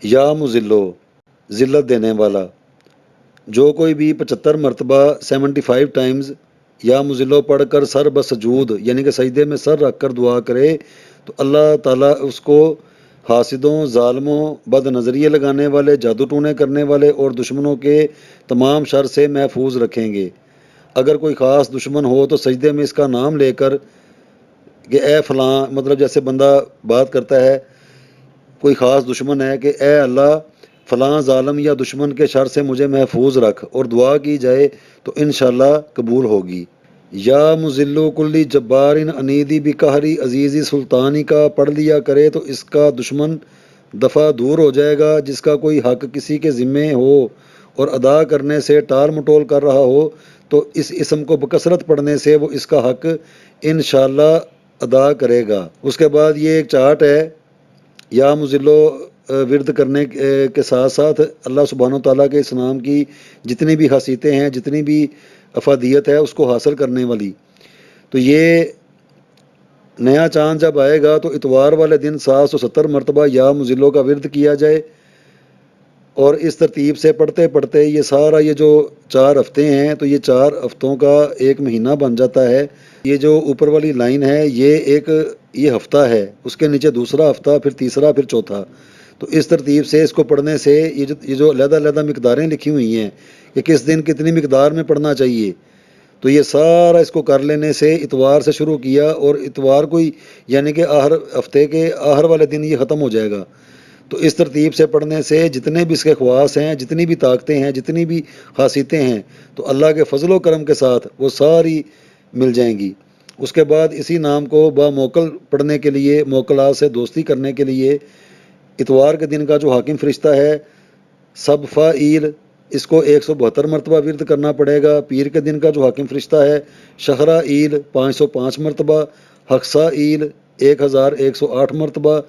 یا مذلو، ذلت دینے والا۔ جو کوئی بھی 75 مرتبہ 75 ٹائمز یا مذلو پڑھ کر سر بسجود یعنی کہ سجدے میں سر رکھ کر دعا کرے تو اللہ تعالیٰ اس کو حاسدوں، ظالموں، بد نظریے لگانے والے، جادو ٹونے کرنے والے اور دشمنوں کے تمام شر سے محفوظ رکھیں گے۔ اگر کوئی خاص دشمن ہو تو سجدے میں اس کا نام لے کر کہ اے فلاں، مطلب جیسے بندہ بات کرتا ہے، کوئی خاص دشمن ہے کہ اے اللہ فلاں ظالم یا دشمن کے شر سے مجھے محفوظ رکھ، اور دعا کی جائے تو انشاءاللہ قبول ہوگی۔ یا مذلو کلی جبار عنیدی بقہری عزیزی سلطانی کا پڑھ لیا کرے تو اس کا دشمن دفع دور ہو جائے گا۔ جس کا کوئی حق کسی کے ذمے ہو اور ادا کرنے سے ٹال مٹول کر رہا ہو تو اس اسم کو بکثرت پڑھنے سے وہ اس کا حق انشاءاللہ ادا کرے گا۔ اس کے بعد یہ ایک چارٹ ہے، یا مذلو ورد کرنے کے ساتھ ساتھ اللہ سبحانہ و تعالیٰ کے اس نام کی جتنی بھی خاصیتیں ہیں، جتنی بھی افادیت ہے اس کو حاصل کرنے والی۔ تو یہ نیا چاند جب آئے گا تو اتوار والے دن 770 مرتبہ یا مذلو کا ورد کیا جائے، اور اس ترتیب سے پڑھتے پڑھتے یہ سارا یہ جو 4 ہفتے ہیں تو یہ 4 ہفتوں کا ایک مہینہ بن جاتا ہے۔ یہ جو اوپر والی لائن ہے یہ ہفتہ ہے، اس کے نیچے دوسرا ہفتہ، پھر تیسرا، پھر چوتھا۔ تو اس ترتیب سے اس کو پڑھنے سے یہ جو علیحدہ علیحدہ مقداریں لکھی ہوئی ہیں کہ کس دن کتنی مقدار میں پڑھنا چاہیے، تو یہ سارا اس کو کر لینے سے اتوار سے شروع کیا اور اتوار کو ہی یعنی کہ ہفتے کے آخر والے دن یہ ختم ہو جائے گا۔ تو اس ترتیب سے پڑھنے سے جتنے بھی اس کے خواص ہیں، جتنی بھی طاقتیں ہیں، جتنی بھی خاصیتیں ہیں، تو اللہ کے فضل و کرم کے ساتھ وہ ساری مل جائیں گی۔ اس کے بعد اسی نام کو باموکل پڑھنے کے لیے، موکلات سے دوستی کرنے کے لیے اتوار کے دن کا جو حاکم فرشتہ ہے سب فائل، اس کو 172 مرتبہ ورد کرنا پڑے گا۔ پیر کے دن کا جو حاکم فرشتہ ہے شہرا ایل 505 مرتبہ، حقصا ایل 1108 مرتبہ۔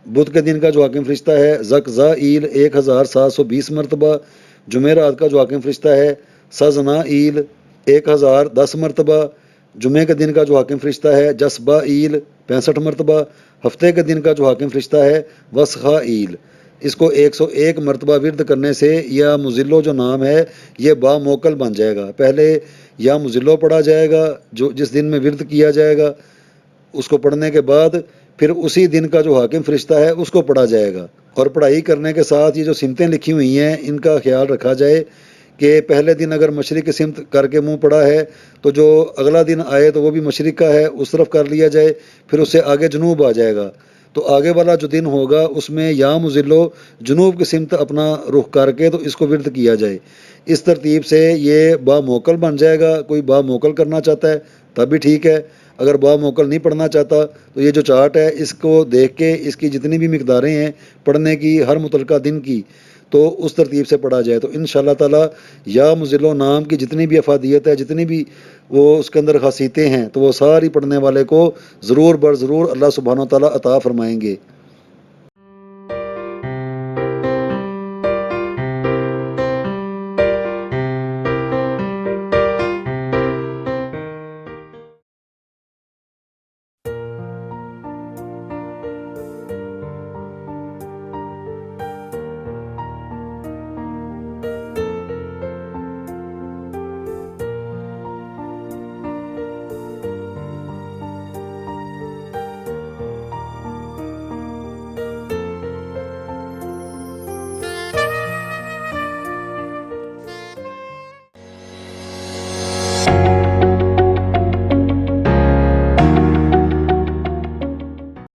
بدھ کے دن کا جو حاکم فرشتہ ہے زکزا ایل 1720 مرتبہ۔ جمعرات کا جو حاکم فرشتہ ہے سزنا ایل 1010 مرتبہ۔ جمعے کے دن کا جو حاکم فرشتہ ہے جسبا ایل 65 مرتبہ۔ ہفتے کے دن کا جو حاکم فرشتہ ہے وسخا ایل، اس کو 101 مرتبہ ورد کرنے سے یا مذلو جو نام ہے یہ باموکل بن جائے گا۔ پہلے یا مذلو پڑھا جائے گا جو جس دن میں ورد کیا جائے گا، اس کو پڑھنے کے بعد پھر اسی دن کا جو حاکم فرشتہ ہے اس کو پڑھا جائے گا۔ اور پڑھائی کرنے کے ساتھ یہ جو سمتیں لکھی ہوئی ہیں ان کا خیال رکھا جائے کہ پہلے دن اگر مشرق کی سمت کر کے منہ پڑا ہے تو جو اگلا دن آئے تو وہ بھی مشرق کا ہے، اس طرف کر لیا جائے، پھر اس سے آگے جنوب آ جائے گا، تو آگے والا جو دن ہوگا اس میں یا مذلو جنوب کی سمت اپنا رخ کر کے تو اس کو ورد کیا جائے۔ اس ترتیب سے یہ باموکل بن جائے گا۔ کوئی باموکل کرنا چاہتا ہے تب بھی ٹھیک ہے، اگر باموکل نہیں پڑھنا چاہتا تو یہ جو چارٹ ہے اس کو دیکھ کے اس کی جتنی بھی مقداریں ہیں پڑھنے کی ہر متعلقہ دن کی تو اس ترتیب سے پڑھا جائے تو انشاءاللہ تعالی یا مذلو نام کی جتنی بھی افادیت ہے، جتنی بھی وہ اس کے اندر خاصیتیں ہیں تو وہ ساری پڑھنے والے کو ضرور بر ضرور اللہ سبحانہ و تعالیٰ عطا فرمائیں گے۔